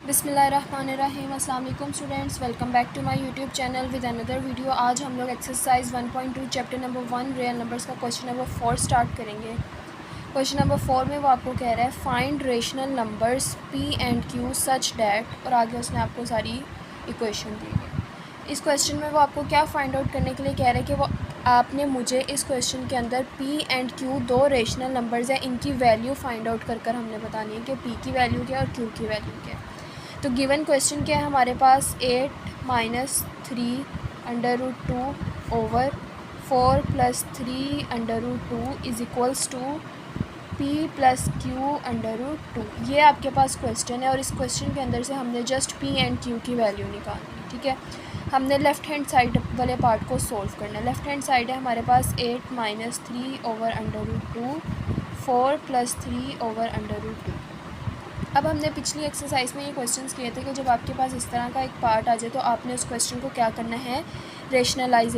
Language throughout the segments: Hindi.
बिस्मिल्लाहिर्रहमानिर्रहीम। अस्सलाम वालेकुम students, welcome back to my YouTube channel with another video. आज हम लोग exercise 1.2 chapter number 1 real numbers का क्वेश्चन नंबर 4 स्टार्ट करेंगे। क्वेश्चन नंबर 4 में वो आपको कह रहा है find rational numbers P and Q such that, और आगे उसने आपको सारी इक्वेशन दी है। इस क्वेश्चन में वो आपको क्या फाइंड आउट करने के लिए कह रहा है कि वो आपने मुझे इस क्वेश्चन के अंदर पी एंड क्यू दो रेशनल नंबर्स हैं, इनकी वैल्यू फाइंड आउट कर हमने बतानी है कि पी की वैल्यू क्या है और क्यू की वैल्यू क्या है। तो गिवन क्वेश्चन क्या है हमारे पास 8 minus 3 under root 2 over 4 plus 3 under root 2 is equals to P plus Q under root 2। ये आपके पास क्वेश्चन है और इस क्वेश्चन के अंदर से हमने जस्ट पी एंड क्यू की वैल्यू निकालनी है। ठीक है, हमने लेफ़्ट हैंड साइड वाले पार्ट को सोल्व करना है। लेफ़्ट हैंड साइड है हमारे पास 8 minus 3 over under root 2 4 plus 3 over under root 2। अब हमने पिछली एक्सरसाइज में ये क्वेश्चंस किए थे कि जब आपके पास इस तरह का एक पार्ट आ जाए तो आपने उस क्वेश्चन को क्या करना है, रेशनलाइज़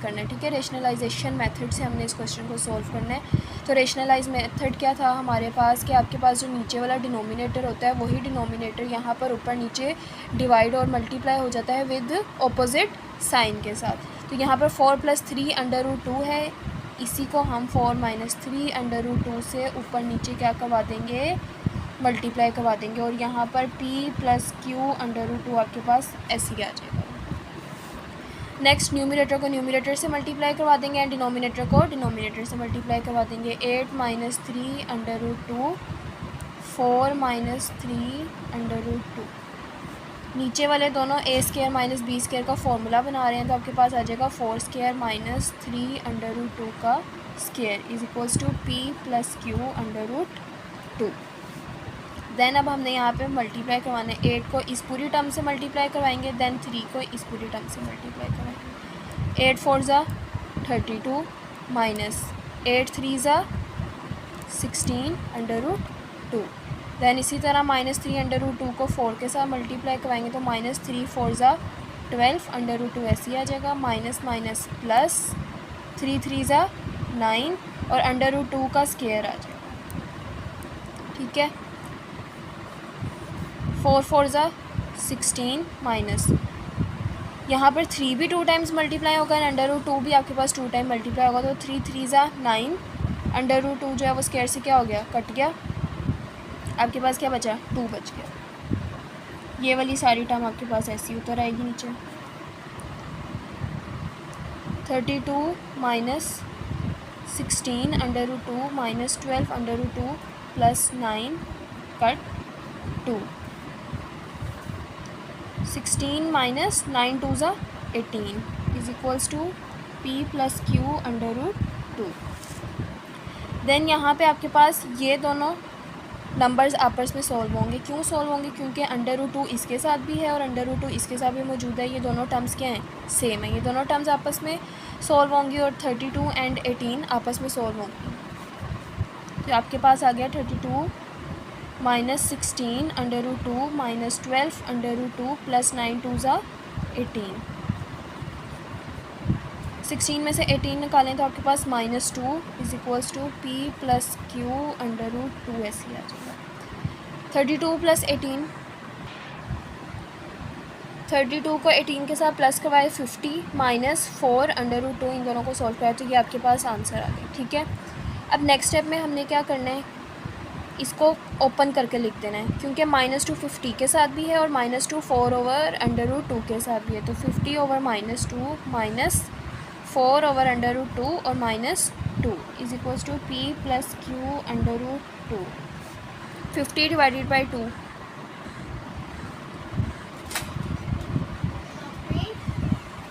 करना है। ठीक है, रेशनलाइजेशन मेथड से हमने इस क्वेश्चन को सॉल्व करना है। तो रेशनलाइज मेथड क्या था हमारे पास कि आपके पास जो नीचे वाला डिनोमिनेटर होता है वही डिनोमिनेटर यहाँ पर ऊपर नीचे डिवाइड और मल्टीप्लाई हो जाता है विद ऑपोजिट साइन के साथ। तो यहाँ पर 4 प्लस 3 अंडर रूट 2 है, इसी को हम 4 माइनस 3 अंडर रूट 2 से ऊपर नीचे क्या करवा देंगे, मल्टीप्लाई करवा देंगे, और यहाँ पर p plus Q under root 2 आपके पास ऐसे ही आ जाएगा। नेक्स्ट न्यूमरेटर को न्यूमरेटर से मल्टीप्लाई करवा देंगे एंड डिनोमिनेटर को डिनोमिनेटर से मल्टीप्लाई करवा देंगे। 8 minus 3 under root 2 4 minus 3 under root 2। नीचे वाले दोनों A square minus B square का फॉर्मूला बना रहे हैं तो आपके पास आ जाएगा 4 स्केयर माइनस 3 अंडर रूट 2 का square is equals to P plus Q under root 2। Then अब हमने यहाँ पे मल्टीप्लाई करवाना है। 8 को इस पूरी टर्म से मल्टीप्लाई करवाएंगे, देन 3 को इस पूरी टर्म से मल्टीप्लाई करवाएंगे। 8 4 ज़ा 32 माइनस 8 3 ज़ा 16 अंडर रूट 2। देन इसी तरह माइनस 3 अंडर रूट 2 को 4 के साथ मल्टीप्लाई करवाएंगे तो माइनस 3 4 ज़ा 12 अंडर रूट 2 ऐसे ही आ जाएगा। माइनस माइनस प्लस 3 3 ज़ा 9 और अंडर रूट 2 का स्केयर आ जाएगा। ठीक है, 4 4 ज़ा 16 माइनस यहाँ पर 3 भी 2 टाइम्स मल्टीप्लाई होगा एंड अंडर रूट 2 भी आपके पास 2 टाइम मल्टीप्लाई होगा तो 3 3 ज़ा 9 अंडर रूट 2 जो है वो स्क्वायर से क्या हो गया, कट गया। आपके पास क्या बचा, 2 बच गया। ये वाली सारी टर्म आपके पास ऐसी उतर आएगी नीचे। 32 minus 16 under root 2 minus 12 under root 2 plus 9 cut 2। 16 minus 9 2 ज़ा 18 is equals to P plus Q under root 2। Then यहाँ पे आपके पास ये दोनों नंबर्स आपस में सॉल्व होंगे। क्यों सॉल्व होंगे, क्योंकि अंडर रूट 2 इसके साथ भी है और अंडर रूट 2 इसके साथ भी मौजूद है। ये दोनों टर्म्स क्या हैं, सेम है। ये दोनों टर्म्स आपस में सॉल्व होंगी और 32 एंड 18 आपस में सॉल्व होंगी। तो आपके पास आ गया 32 minus 16 under root 2 minus 12 under root 2 plus 9 2 ज़ा 18। 16 में से 18 निकालें तो आपके पास minus 2 is equals to P plus Q under root 2 ऐसे ही आ जाएगा। 32 प्लस 18, 32 को 18 के साथ प्लस करवाए 50 माइनस 4 अंडर रूट 2, इन दोनों को सॉल्व कराए तो ये आपके पास आंसर आ गया। ठीक है, अब नेक्स्ट स्टेप में हमने क्या करना है, इसको ओपन करके लिख देना है क्योंकि माइनस 2 50 के साथ भी है और माइनस 2 4 ओवर अंडर रूट 2 के साथ भी है। तो 50 over minus 2 minus 4 over under root 2 और minus 2 is equals to P plus Q under root 2। 50 divided by 2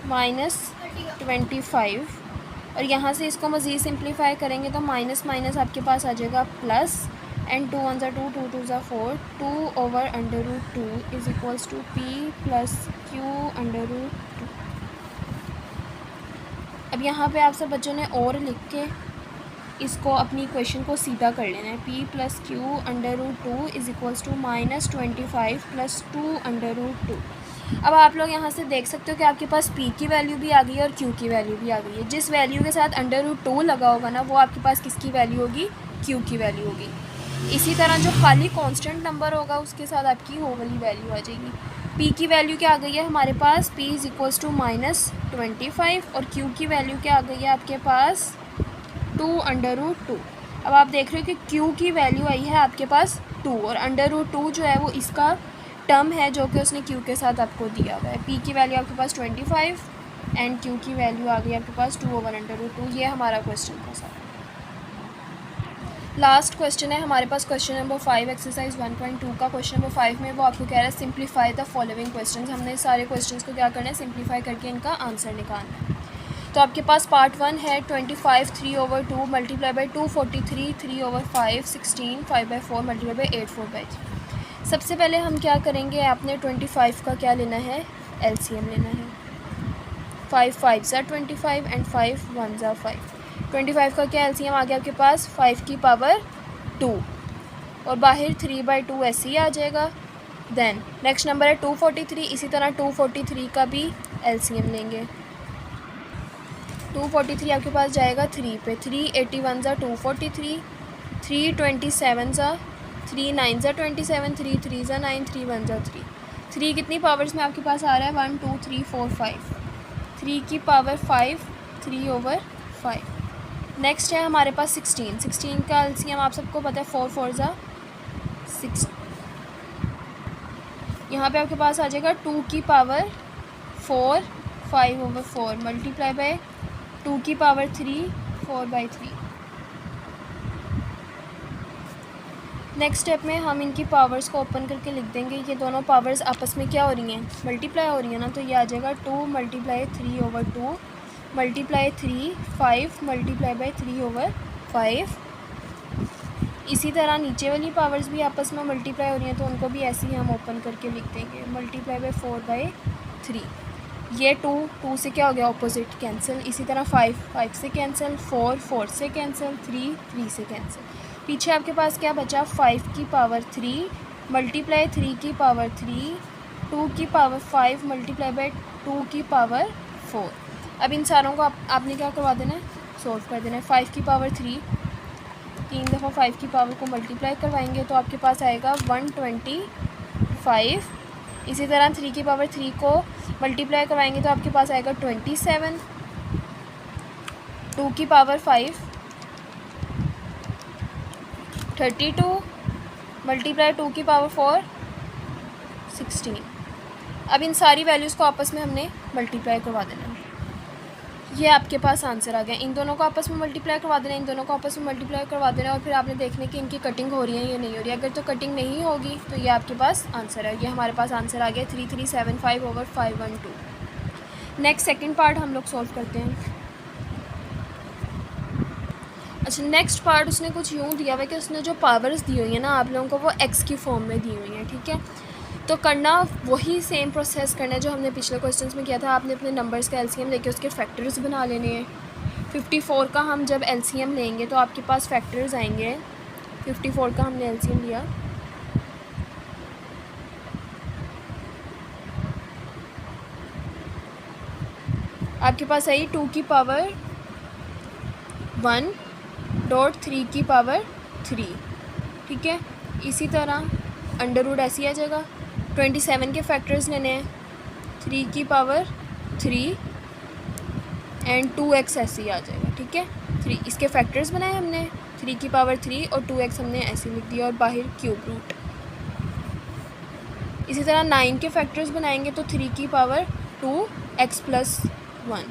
minus 25, और यहाँ से इसको मज़ीद सिंप्लीफाई करेंगे तो माइनस माइनस आपके पास आ जाएगा प्लस एंड 2 1 ज़ा 2 2 2 ज़ा 4 2 over under root 2 is equals to P plus Q under root 2। अब यहाँ पे आप सब बच्चों ने और लिख के इसको अपनी इक्वेशन को सीधा कर लेना है। p plus Q under root 2 is equals to minus 25 plus 2 under root 2। अब आप लोग यहाँ से देख सकते हो कि आपके पास p की वैल्यू भी आ गई है और q की वैल्यू भी आ गई है। जिस वैल्यू के साथ अंडर रूट 2 लगा होगा ना वो आपके पास किसकी वैल्यू होगी, q की वैल्यू होगी। इसी तरह जो खाली कांस्टेंट नंबर होगा उसके साथ आपकी वो वाली वैल्यू आ जाएगी। p की वैल्यू क्या आ गई है हमारे पास, p इज़ इक्वल्स टू -25 और q की वैल्यू क्या आ गई है आपके पास 2√2। अब आप देख रहे हो कि q की वैल्यू आई है आपके पास 2 और √2 जो है वो इसका टर्म है जो कि उसने q के साथ आपको दिया हुआ है। p की वैल्यू आपके पास 25 एंड q की वैल्यू आ गई आपके पास 2/√2। ये हमारा क्वेश्चन था सर। लास्ट क्वेश्चन है हमारे पास क्वेश्चन नंबर 5 एक्सरसाइज 1.2 का। क्वेश्चन नंबर 5 में वो आपको कह रहा है सिंप्लीफाई द फॉलोइंग क्वेश्चंस। हमने सारे क्वेश्चंस को क्या करना है, सिंप्लीफाई करके इनका आंसर निकालना है। तो आपके पास पार्ट 1 है 25 3/2 मल्टीप्लाई बाई 243 3/5 16 5/4 मल्टीप्लाई बाई 8 4/3। सबसे पहले हम क्या करेंगे, आपने 25 का क्या लेना है, एलसीएम लेना है। 5 5 ज़ा 25 एंड 5 1 ज़ा 5। 25 का क्या एलसीएम आ गया आपके पास 5 की पावर 2 और बाहर 3/2 ऐसे ही आ जाएगा। देन नेक्स्ट नंबर है 243, इसी तरह 243 का भी एलसीएम लेंगे। 243 आपके पास जाएगा 3 पे, 3 81 ज़ा 243, 3 27 ज़ा 3 9 ज़ा 27, 3 3 ज़ा 9, 3 1 ज़ा 3। 3 कितनी पावर्स में आपके पास आ रहा है 1 2 3 4 5, 3 की पावर 5 3/5। नेक्स्ट है हमारे पास 16 का एलसीएम आप सबको पता है 4 4 ज़ा 6। यहाँ पे आपके पास आ जाएगा 2 की पावर 4 5/4 मल्टीप्लाई बाय 2 की पावर 3 4/3। नेक्स्ट स्टेप में हम इनकी पावर्स को ओपन करके लिख देंगे। ये दोनों पावर्स आपस में क्या हो रही हैं, मल्टीप्लाई हो रही है ना, तो ये आ जाएगा 2 मल्टीप्लाई 3/2 मल्टीप्लाई 3 5 मल्टीप्लाई बाई 3/5। इसी तरह नीचे वाली पावर्स भी आपस में मल्टीप्लाई हो रही हैं तो उनको भी ऐसे ही हम ओपन करके लिख देंगे, मल्टीप्लाई बाई 4/3। ये 2 से क्या हो गया, ऑपोजिट कैंसिल। इसी तरह 5 से कैंसिल, 4 से कैंसिल, 3 से कैंसिल। पीछे आपके पास क्या बचा, 5 की पावर 3 मल्टीप्लाई 3 की पावर 3 2 की पावर 5 मल्टीप्लाई बाई 2 की पावर 4। अब इन सारों को आपने क्या करवा देना है, सॉल्व कर देना है। 5 की पावर 3 3 दफ़ा 5 की पावर को मल्टीप्लाई करवाएंगे तो आपके पास आएगा 125। इसी तरह 3 की पावर 3 को मल्टीप्लाई करवाएंगे तो आपके पास आएगा 27। 2 की पावर 5 32 मल्टीप्लाई 2 की पावर 4 16। अब इन सारी वैल्यूज़ को आपस में हमने मल्टीप्लाई करवा देना है। ये आपके पास आंसर आ गया। इन दोनों को आपस में मल्टीप्लाई करवा देना, इन दोनों को आपस में मल्टीप्लाई करवा देना और फिर आपने देखने की इनकी कटिंग हो रही है या नहीं हो रही है। अगर तो कटिंग नहीं होगी तो ये आपके पास आंसर है। ये हमारे पास आंसर आ गया 3375/512। नेक्स्ट सेकंड पार्ट हम लोग सॉल्व करते हैं। अच्छा, नेक्स्ट पार्ट उसने कुछ यूँ दिया हुआ है कि उसने जो पावर्स दी हुई है ना आप लोगों को, वो एक्स की फॉर्म में दी हुई हैं, ठीक है। तो करना वही सेम प्रोसेस करना है जो हमने पिछले क्वेश्चंस में किया था। आपने अपने नंबर्स का एलसीएम लेके उसके फैक्टर्स बना लेने हैं। 54 का हम जब एलसीएम लेंगे तो आपके पास फैक्टर्स आएंगे। 54 का हमने एलसीएम लिया, आपके पास आई 2 की पावर 1 डॉट 3 की पावर 3, ठीक है। इसी तरह अंडर रूट ऐसे ही आ जाएगा। 27 के फैक्टर्स लेने हैं, 3 की पावर 3 एंड 2x ऐसे ही आ जाएगा, ठीक है। 3 इसके फैक्टर्स बनाए हमने, 3 की पावर 3 और 2x हमने ऐसे लिख दिया और बाहर क्यूब रूट। इसी तरह 9 के फैक्टर्स बनाएंगे तो 3 की पावर 2x + 1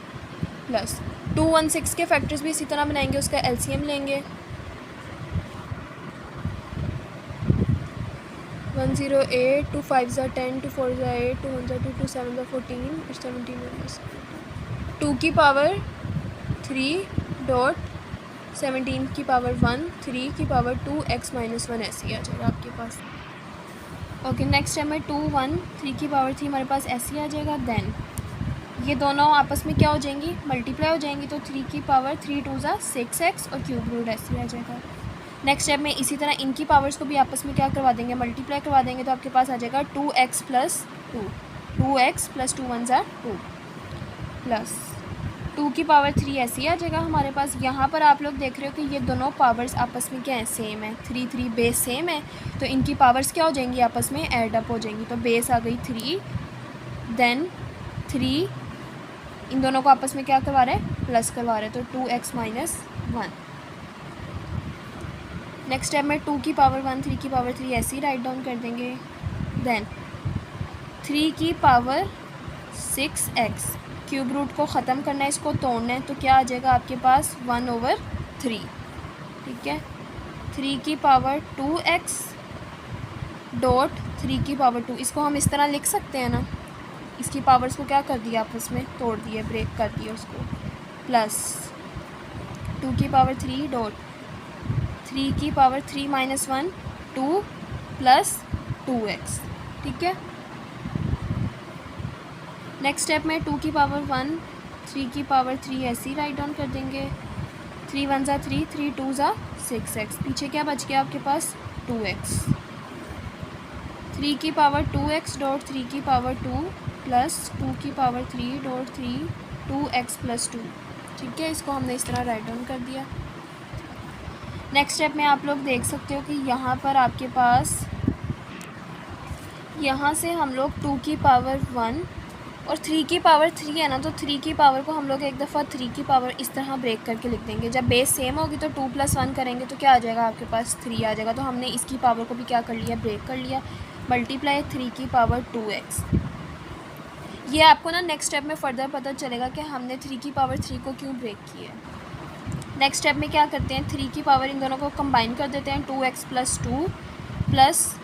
प्लस 216 के फैक्टर्स भी इसी तरह बनाएंगे, उसका एलसीएम लेंगे। 108 2 5 ज़ा 10 2 4 ज़ा 8 2 1 ज़ा 2 2 7 ज़ा 14 फिर 17 2 की पावर 3 डॉट 17 की पावर 1 3 की पावर 2x - 1 ऐसे ही आ जाएगा आपके पास। ओके, नेक्स्ट है 2 1 3 की पावर 3 हमारे पास ऐसे ही आ जाएगा। देन ये दोनों आपस में क्या हो जाएंगी, मल्टीप्लाई हो जाएंगी तो 3 की पावर 3 2 ज़ा 6x और क्यूब रूट ऐसे ही आ जाएगा। नेक्स्ट स्टेप में इसी तरह इनकी पावर्स को भी आपस में क्या करवा देंगे, मल्टीप्लाई करवा देंगे तो आपके पास आ जाएगा 2x + 2 2x + 2 1 ज़ा 2 प्लस 2 की पावर 3 ऐसी आ जाएगा हमारे पास। यहाँ पर आप लोग देख रहे हो कि ये दोनों पावर्स आपस में क्या है, सेम है, 3 बेस सेम है, तो इनकी पावर्स क्या हो जाएंगी, आपस में ऐड अप हो जाएंगी। तो बेस आ गई 3, देन 3, इन दोनों को आपस में क्या करवा रहे हैं, प्लस करवा रहे हैं, तो 2x माइनस 1। नेक्स्ट स्टेप में 2 की पावर 1, 3 की पावर 3 ऐसे ही राइट डाउन कर देंगे। देन 3 की पावर 6x, क्यूब रूट को ख़त्म करना है, इसको तोड़ना है, तो क्या आ जाएगा आपके पास 1/3। ठीक है, 3 की पावर 2x डॉट 3 की पावर 2, इसको हम इस तरह लिख सकते हैं ना, इसकी पावर्स को क्या कर दिया, आपस में तोड़ दिया, ब्रेक कर दिया उसको, प्लस 2 की पावर 3 डॉट 3 की पावर 3 माइनस 1, 2 प्लस 2x। ठीक है, नेक्स्ट स्टेप में 2 की पावर 1, 3 की पावर 3 ऐसे ही राइट डाउन कर देंगे। 3 1 ज़ा 3, 3 2 ज़ा 6x, पीछे क्या बच गया आपके पास, 2x। 3 की पावर 2x डॉट 3 की पावर 2 प्लस 2 की पावर 3 डॉट 3, 2x प्लस 2। ठीक है, इसको हमने इस तरह राइट डाउन कर दिया। नेक्स्ट स्टेप में आप लोग देख सकते हो कि यहाँ पर आपके पास, यहाँ से हम लोग 2 की पावर 1 और 3 की पावर 3 है ना, तो 3 की पावर को हम लोग एक दफ़ा 3 की पावर इस तरह ब्रेक करके लिख देंगे। जब बेस सेम होगी तो 2 + 1 करेंगे तो क्या आ जाएगा आपके पास, 3 आ जाएगा। तो हमने इसकी पावर को भी क्या कर लिया, ब्रेक कर लिया, मल्टीप्लाई 3 की पावर 2x। ये आपको ना नेक्स्ट स्टेप में फ़र्दर पता चलेगा कि हमने 3 की पावर 3 को क्यों ब्रेक किया है। नेक्स्ट स्टेप में क्या करते हैं, 3 की पावर इन दोनों को कंबाइन कर देते हैं, 2x + 2 प्लस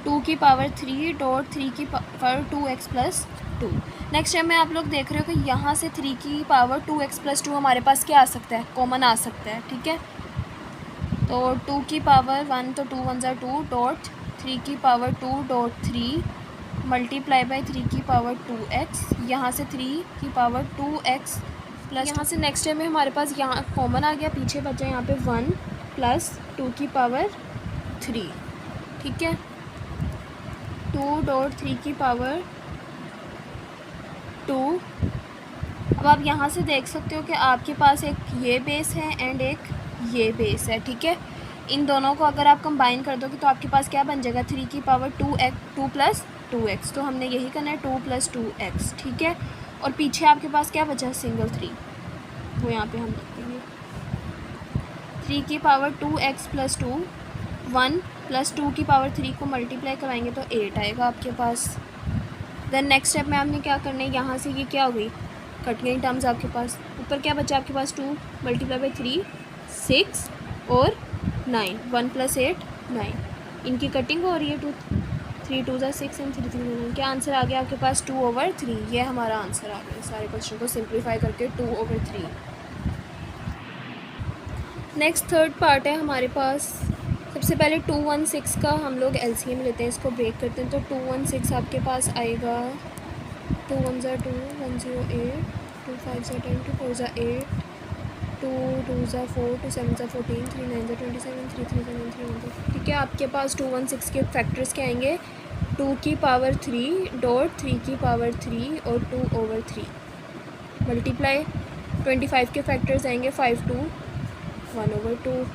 2 की पावर 3 डॉट 3 की पावर 2x + 2। नेक्स्ट स्टेप में आप लोग देख रहे हो कि यहाँ से 3 की पावर 2x + 2 हमारे पास क्या आ सकता है, कॉमन आ सकता है। ठीक है, तो 2 की पावर 1, तो 2 1 ज़ा 2 डॉट 3 की पावर 2 डॉट 3 मल्टीप्लाई बाई 3 की पावर 2x, यहाँ से 3 की पावर 2x प्लस, यहाँ से नेक्स्ट स्टेप में हमारे पास यहाँ कॉमन आ गया, पीछे बचा यहाँ पे 1 प्लस 2 की पावर 3। ठीक है, 2 डॉट 3 की पावर 2। अब आप यहाँ से देख सकते हो कि आपके पास एक ये बेस है एंड एक ये बेस है। ठीक है, इन दोनों को अगर आप कंबाइन कर दोगे तो आपके पास क्या बन जाएगा, 3 की पावर 2 प्लस 2x, तो हमने यही करना है 2 + 2x। ठीक है, और पीछे आपके पास क्या बचा, सिंगल 3, वो यहाँ पे हम लिख देंगे 3 की पावर 2x + 2, 1 प्लस 2 की पावर 3 को मल्टीप्लाई कराएंगे तो 8 आएगा आपके पास। देन नेक्स्ट स्टेप में आपने क्या करना है, यहाँ से ये क्या हो गई, कट गई टर्म्स आपके पास, ऊपर क्या बचा आपके पास, 2 मल्टीप्लाई बाई 3 6 और 9, 1 + 8 9, इनकी कटिंग हो रही है, 3 2 ज़ा 6 एंड 3 3 9। क्या आंसर आ गया आपके पास, 2/3। ये हमारा आंसर आ गया सारे क्वेश्चन को सिंप्लीफाई करके 2/3। नेक्स्ट थर्ड पार्ट है हमारे पास। सबसे पहले 216 का हम लोग LCM लेते हैं, इसको ब्रेक करते हैं। तो 216 आपके पास आएगा 2 1 ज़ा 2, 108, 2 5 ज़ा 10, 2 4 ज़ा 8, 2 2 ज़ा 4, 2 7 ज़ा 14, 3 9 ज़ा 27, 3 3 ज़ा 9, 3 1 ज़ा। ठीक है, आपके पास 216 के फैक्टर्स क्या आएंगे, 2 की पावर 3 डॉट 3 की पावर 3 और 2/3 मल्टीप्लाई 25 के फैक्टर्स आएंगे 5 2 1/2।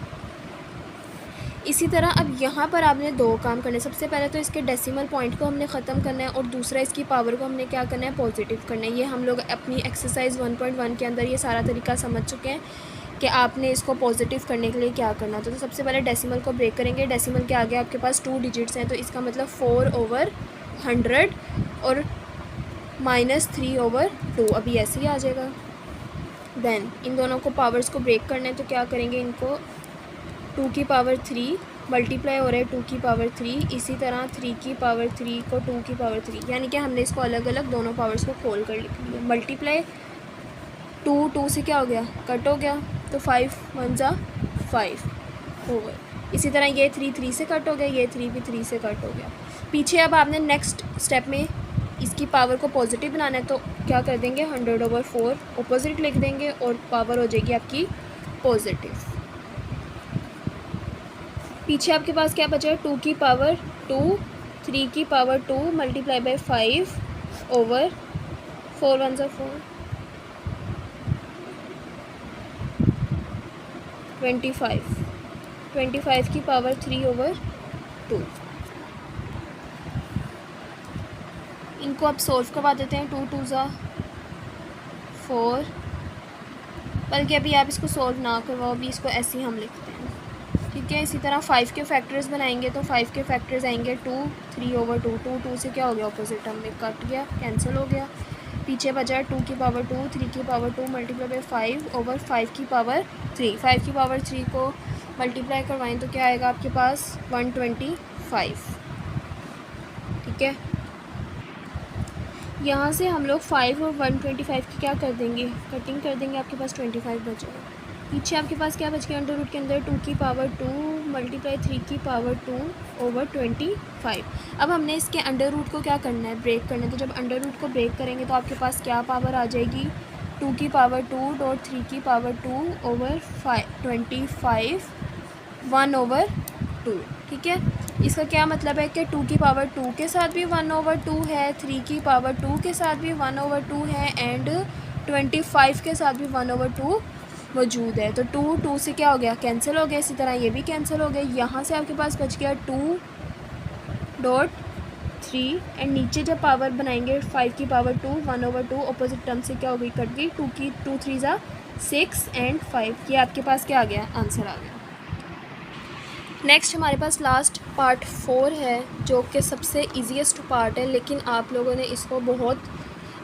इसी तरह अब यहाँ पर आपने दो काम करने, सबसे पहले तो इसके डेसिमल पॉइंट को हमने ख़त्म करना है और दूसरा इसकी पावर को हमने क्या करना है, पॉजिटिव करना है। ये हम लोग अपनी एक्सरसाइज 1.1 के अंदर ये सारा तरीका समझ चुके हैं कि आपने इसको पॉजिटिव करने के लिए क्या करना था। तो सबसे पहले डेसिमल को ब्रेक करेंगे। डेसिमल के आगे आपके पास 2 डिजिट्स हैं, तो इसका मतलब 4/100 और -3/2 अभी ऐसे ही आ जाएगा। देन इन दोनों को पावर्स को ब्रेक करना है, तो क्या करेंगे, इनको 2 की पावर 3 मल्टीप्लाई हो रहा है 2 की पावर 3, इसी तरह 3 की पावर 3 को 2 की पावर 3, यानी कि हमने इसको अलग अलग दोनों पावर्स को खोल कर लिख लिया। मल्टीप्लाई 2 से क्या हो गया, कट हो गया, तो 5 1 ज़ा 5 ओवर। इसी तरह ये 3 से कट हो गया, ये 3 भी 3 से कट हो गया। पीछे अब आपने नेक्स्ट स्टेप में इसकी पावर को पॉजिटिव बनाना है, तो क्या कर देंगे, 100/4 अपोजिट लिख देंगे और पावर हो जाएगी आपकी पॉजिटिव। पीछे आपके पास क्या बचा है, 2 की पावर 2, 3 की पावर 2 मल्टीप्लाई बाई 5 ओवर 4 1 ज़ा 4, 25 की पावर 3/2। इनको आप सॉल्व करवा देते हैं। 2 2 ज़ा 4, बल्कि अभी आप इसको सॉल्व ना करवाओ, अभी इसको ऐसे ही हम लिखते हैं, ठीक है। इसी तरह 5 के फैक्टर्स बनाएंगे तो 5 के फैक्टर्स आएंगे 2 3/2। 2 से क्या हो गया, अपोजिट टर्म में कट गया, कैंसिल हो गया। पीछे बचा 2 की पावर 2, 3 की पावर 2 मल्टीप्लाई बाई 5/5 की पावर 3। 5 की पावर 3 को मल्टीप्लाई करवाएं तो क्या आएगा आपके पास 125, ठीक है। यहाँ से हम लोग 5 और 125 की क्या कर देंगे, कटिंग कर देंगे, आपके पास 25 बचेगा। पीछे आपके पास क्या बच गया, अंडर रूट के अंदर 2 की पावर 2 मल्टीप्लाई 3 की पावर 2/25। अब हमने इसके अंडर रूट को क्या करना है, ब्रेक करना है। तो जब अंडर रूट को ब्रेक करेंगे तो आपके पास क्या पावर आ जाएगी, 2 की पावर 2 डॉट 3 की पावर 2/25 1/2, ठीक है। इसका क्या मतलब है कि 2 की पावर 2 के साथ भी 1/2 है, 3 की पावर 2 के साथ भी 1/2 है एंड 25 के साथ भी 1/2 मौजूद है। तो 2 से क्या हो गया, कैंसिल हो गया। इसी तरह ये भी कैंसिल हो गया। यहाँ से आपके पास बच गया 2.3 एंड नीचे जब पावर बनाएंगे 5 की पावर 2 1/2, अपोजिट टर्म से क्या हो गई, कट गई। 2 3 ज़ा 6 एंड 5, ये आपके पास क्या आ गया, आंसर आ गया। नेक्स्ट हमारे पास लास्ट पार्ट 4 है, जो कि सबसे ईजीएस्ट पार्ट है, लेकिन आप लोगों ने इसको बहुत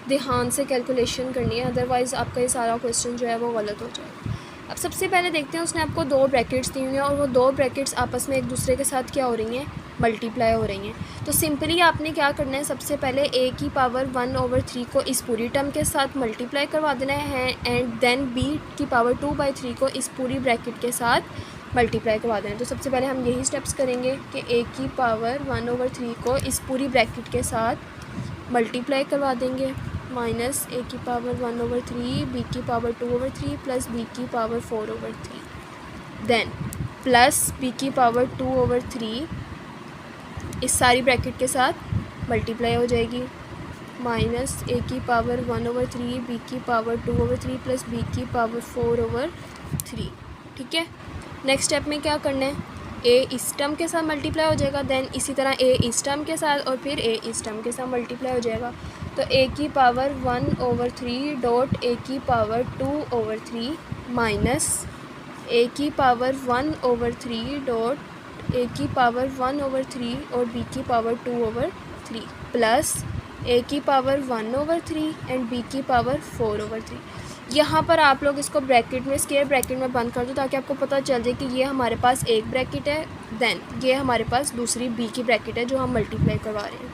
ध्यान से कैलकुलेशन करनी है, अदरवाइज़ आपका ये सारा क्वेश्चन जो है वो गलत हो जाएगा। अब सबसे पहले देखते हैं, उसने आपको 2 ब्रैकेट्स दी हुई हैं और वो 2 ब्रैकेट्स आपस में एक दूसरे के साथ क्या हो रही हैं, मल्टीप्लाई हो रही हैं। तो सिंपली आपने क्या करना है, सबसे पहले a की पावर 1/3 को इस पूरी टर्म के साथ मल्टीप्लाई करवा देना है एंड देन b की पावर 2/3 को इस पूरी ब्रैकेट के साथ मल्टीप्लाई करवा देना है। तो सबसे पहले हम यही स्टेप्स करेंगे कि a की पावर 1/3 को इस पूरी ब्रैकेट के साथ मल्टीप्लाई करवा देंगे, माइनस a की पावर 1/3 b की पावर 2/3 प्लस b की पावर 4/3, देन प्लस b की पावर 2/3 इस सारी ब्रैकेट के साथ मल्टीप्लाई हो जाएगी, माइनस a की पावर 1/3 b की पावर 2/3 प्लस b की पावर 4/3, ठीक है। नेक्स्ट स्टेप में क्या करना है, a इस टर्म के साथ मल्टीप्लाई हो जाएगा, देन इसी तरह a इस टर्म के साथ और फिर a इस टर्म के साथ मल्टीप्लाई हो जाएगा। तो a की पावर 1/3 डॉट a की पावर 2/3 माइनस a की पावर 1/3 डॉट a की पावर 1/3 और b की पावर 2/3 प्लस a की पावर 1/3 एंड b की पावर 4/3। यहाँ पर आप लोग इसको ब्रैकेट में, स्क्वायर ब्रैकेट में बंद कर दो ताकि आपको पता चल जाए कि ये हमारे पास एक ब्रैकेट है, देन ये हमारे पास दूसरी b की ब्रैकेट है जो हम मल्टीप्लाई करवा रहे हैं।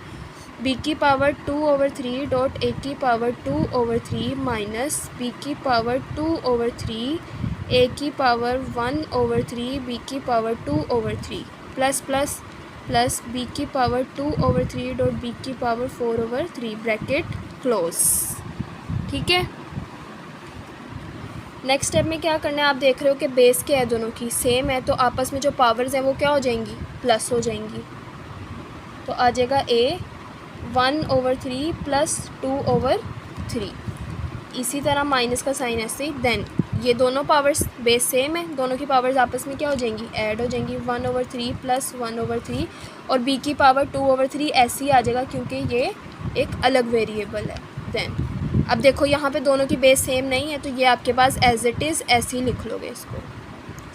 b की पावर 2/3 डॉट a की पावर 2/3 माइनस b की पावर 2/3 a की पावर 1/3 b की power 2/3 plus plus plus b की पावर 2/3 डॉट b की पावर 4/3 ब्रैकेट क्लोज, ठीक है। नेक्स्ट स्टेप में क्या करना है, आप देख रहे हो कि बेस क्या है, दोनों की सेम है, तो आपस में जो पावर्स हैं वो क्या हो जाएंगी, प्लस हो जाएंगी। तो आ जाएगा a 1/3 प्लस 2/3, इसी तरह माइनस का साइन ऐसे, देन ये दोनों पावर्स बेस सेम है, दोनों की पावर्स आपस में क्या हो जाएंगी, ऐड हो जाएंगी। 1/3 प्लस 1/3 और b की पावर 2/3 ऐसे ही आ जाएगा क्योंकि ये एक अलग वेरिएबल है। देन अब देखो यहाँ पे दोनों की बेस सेम नहीं है, तो ये आपके पास एज इट इज़ ऐसे ही लिख लोगे इसको,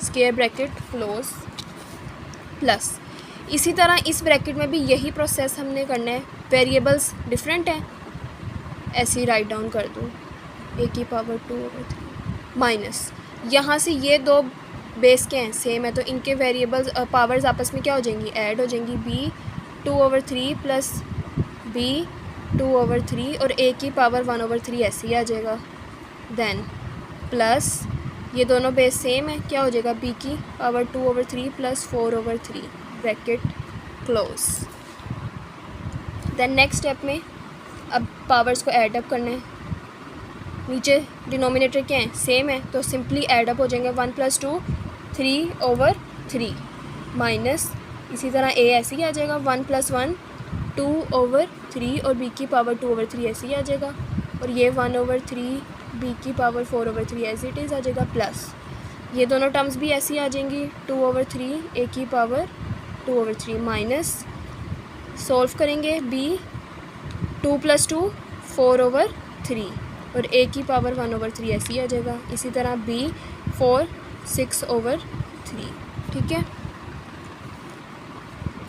स्क्वायर ब्रैकेट क्लोज प्लस। इसी तरह इस ब्रैकेट में भी यही प्रोसेस हमने करना है, वेरिएबल्स डिफरेंट हैं, ऐसे ही राइट डाउन कर दूँ, a की पावर 2/3 माइनस यहाँ से ये दो बेस के हैं, सेम है, तो इनके वेरिएबल्स पावर्स आपस में क्या हो जाएंगी, ऐड हो जाएंगी। b 2/3 प्लस b 2/3 और a की पावर 1/3 ऐसे ही आ जाएगा, देन प्लस ये दोनों बेस सेम है, क्या हो जाएगा, b की power 2/3 plus 4/3 bracket close. Then next step में अब पावर्स को ऐड अप करना है, नीचे डिनोमिनेटर क्या है, सेम है, तो सिंपली ऐड अप हो जाएंगे। 1 + 2 3/3 माइनस इसी तरह a ऐसे ही आ जाएगा, 1 + 1 2/3 और b की पावर 2/3 ऐसे ही आ जाएगा, और ये 1/3 b की पावर 4/3 एज इट इज़ आ जाएगा, प्लस ये दोनों टर्म्स भी ऐसी आ जाएंगी, 2/3 a की पावर 2/3 माइनस, सॉल्व करेंगे b 2 + 2 4/3 और a की पावर 1/3 ऐसी आ जाएगा। इसी तरह b 4 6/3। ठीक है,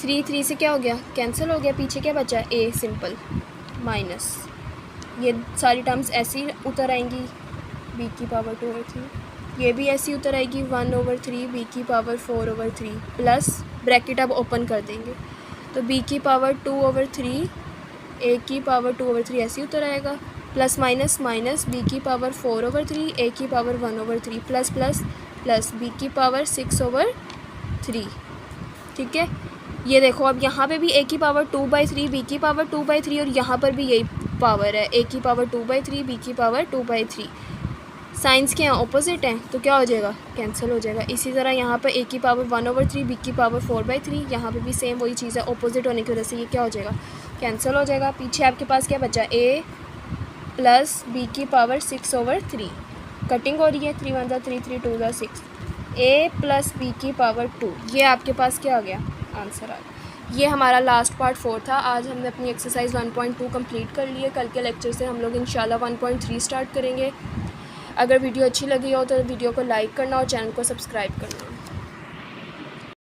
3 से क्या हो गया, कैंसिल हो गया, पीछे क्या बचा, a सिंपल माइनस, ये सारी टर्म्स ऐसी उतर आएंगी, b की पावर 2/3, ये भी ऐसी उतर आएगी 1/3 b की पावर 4/3 प्लस ब्रैकेट अब ओपन कर देंगे तो b की पावर 2/3 a की पावर 2/3 ऐसी उतर आएगा, प्लस माइनस माइनस b की पावर 4/3 a की power 1/3 plus plus plus b की पावर 6/3। ठीक है, ये देखो अब यहाँ पे भी a की पावर 2/3 b की पावर 2/3 और यहाँ पर भी यही पावर है, a की पावर 2/3 b की पावर 2/3। साइंस के यहाँ ऑपोजिट हैं तो क्या हो जाएगा, कैंसिल हो जाएगा। इसी तरह यहाँ पर a की पावर 1/3 b की पावर 4/3, यहाँ पे भी सेम वही चीज़ है, ऑपोजिट होने की वजह से ये क्या हो जाएगा, कैंसिल हो जाएगा। पीछे आपके पास क्या बचा, a प्लस b की पावर 6/3, कटिंग हो रही है, 3 × 1 = 3 3 2 = 6, a प्लस b की पावर 2, ये आपके पास क्या आ गया, आंसर आ गया। ये हमारा लास्ट पार्ट 4 था। आज हमने अपनी एक्सरसाइज 1.2 कंप्लीट कर ली है। कल के लेक्चर से हम लोग इंशाल्लाह 1.3 स्टार्ट करेंगे। अगर वीडियो अच्छी लगी हो तो वीडियो को लाइक करना और चैनल को सब्सक्राइब करना।